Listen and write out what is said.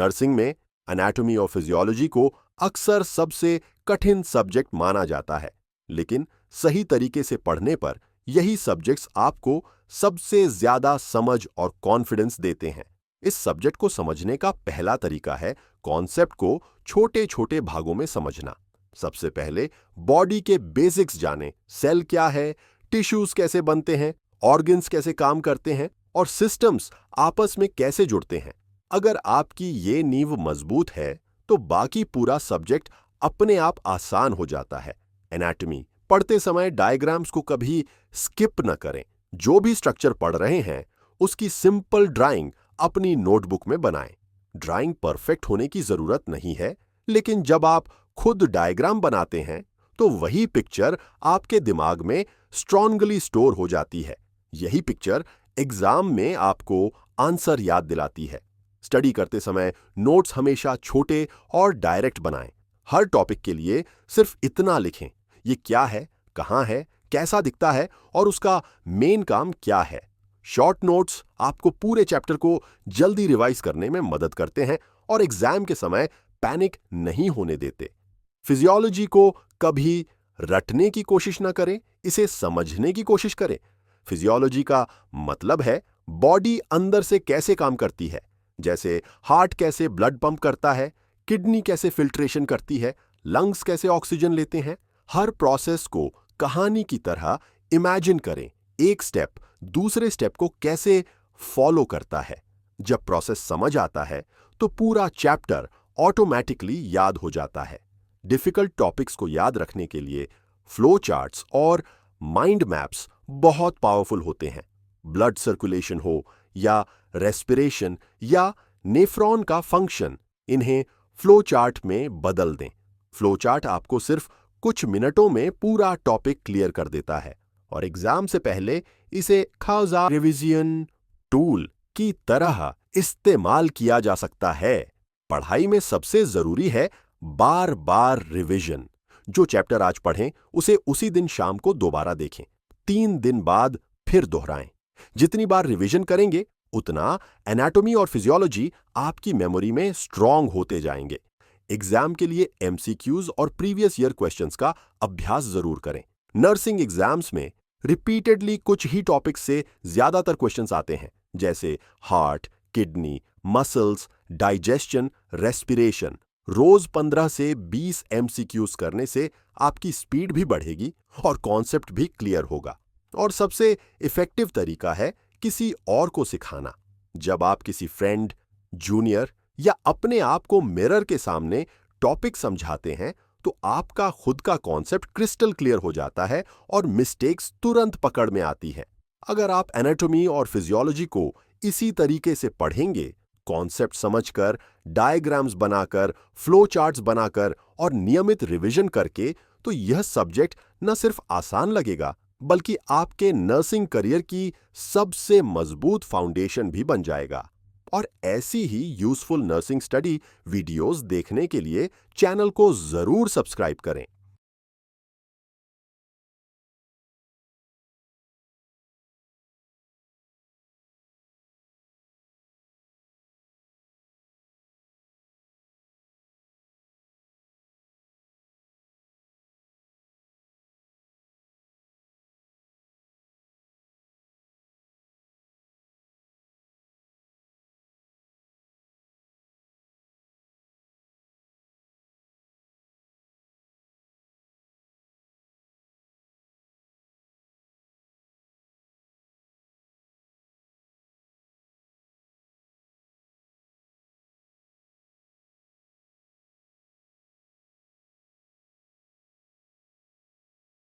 Nursing में anatomy और physiology को अक्सर सबसे कठिन सब्जेक्ट माना जाता है, लेकिन सही तरीके से पढ़ने पर यही सब्जेक्ट्स आपको सबसे ज्यादा समझ और कॉन्फिडेंस देते हैं। इस सब्जेक्ट को समझने का पहला तरीका है कॉन्सेप्ट को छोटे छोटे भागों में समझना। सबसे पहले बॉडी के बेसिक्स जानें। सेल क्या है, टिश्यूज कैसे बनते हैं, ऑर्गन्स कैसे काम करते हैं और सिस्टम्स आपस में कैसे जुड़ते हैं। अगर आपकी ये नींव मजबूत है तो बाकी पूरा सब्जेक्ट अपने आप आसान हो जाता है। एनाटॉमी पढ़ते समय डायग्राम्स को कभी स्किप न करें। जो भी स्ट्रक्चर पढ़ रहे हैं उसकी सिंपल ड्राइंग अपनी नोटबुक में बनाएं। ड्राइंग परफेक्ट होने की जरूरत नहीं है, लेकिन जब आप खुद डायग्राम बनाते हैं तो वही पिक्चर आपके दिमाग में स्ट्रांगली स्टोर हो जाती है। यही पिक्चर एग्जाम में आपको आंसर याद दिलाती है। स्टडी करते समय नोट्स हमेशा छोटे और डायरेक्ट बनाएं। हर टॉपिक के लिए सिर्फ इतना लिखें, ये क्या है, कहां है, कैसा दिखता है और उसका मेन काम क्या है। शॉर्ट नोट्स आपको पूरे चैप्टर को जल्दी रिवाइज करने में मदद करते हैं और एग्जाम के समय पैनिक नहीं होने देते। फिजियोलॉजी को कभी रटने की कोशिश न करें, इसे समझने की कोशिश करें। फिजियोलॉजी का मतलब है बॉडी अंदर से कैसे काम करती है, जैसे हार्ट कैसे ब्लड पंप करता है, किडनी कैसे फिल्ट्रेशन करती है, लंग्स कैसे ऑक्सीजन लेते हैं। हर प्रोसेस को कहानी की तरह इमेजिन करें। एक स्टेप दूसरे स्टेप को कैसे फॉलो करता है। जब प्रोसेस समझ आता है तो पूरा चैप्टर ऑटोमेटिकली याद हो जाता है। डिफिकल्ट टॉपिक्स को याद रखने के लिए फ्लो चार्ट्स और माइंड मैप्स बहुत पावरफुल होते हैं। ब्लड सर्कुलेशन हो या रेस्पिरेशन या नेफ्रॉन का फंक्शन, इन्हें फ्लो चार्ट में बदल दें। फ्लो चार्ट आपको सिर्फ कुछ मिनटों में पूरा टॉपिक क्लियर कर देता है और एग्जाम से पहले इसे खासा रिवीजन टूल की तरह इस्तेमाल किया जा सकता है। पढ़ाई में सबसे जरूरी है बार बार रिवीजन। जो चैप्टर आज पढ़ें उसे उसी दिन शाम को दोबारा देखें। 3 दिन बाद फिर दोहराएं। जितनी बार रिवीजन करेंगे उतना एनाटॉमी और फिजियोलॉजी आपकी मेमोरी में स्ट्रांग होते जाएंगे। एग्जाम के लिए एमसीक्यूज और प्रीवियस ईयर क्वेश्चंस का अभ्यास जरूर करें। नर्सिंग एग्जाम्स में रिपीटेडली कुछ ही टॉपिक्स से ज्यादातर क्वेश्चंस आते हैं, जैसे heart, kidney, muscles, digestion, respiration. रोज 15 से 20 एमसीक्यूज करने से आपकी स्पीड भी बढ़ेगी और कॉन्सेप्ट भी क्लियर होगा। और सबसे इफेक्टिव तरीका है किसी और को सिखाना। जब आप किसी फ्रेंड, जूनियर या अपने आप को मिरर के सामने टॉपिक समझाते हैं तो आपका खुद का कॉन्सेप्ट क्रिस्टल क्लियर हो जाता है और मिस्टेक्स तुरंत पकड़ में आती है। अगर आप एनाटॉमी और फिजियोलॉजी को इसी तरीके से पढ़ेंगे, कॉन्सेप्ट समझकर, डायग्राम्स बनाकर, फ्लो चार्ट्स बनाकर और नियमित रिवीजन करके, तो यह सब्जेक्ट न सिर्फ आसान लगेगा बल्कि आपके नर्सिंग करियर की सबसे मजबूत फाउंडेशन भी बन जाएगा। और ऐसी ही यूजफुल नर्सिंग स्टडी वीडियोस देखने के लिए चैनल को जरूर सब्सक्राइब करें।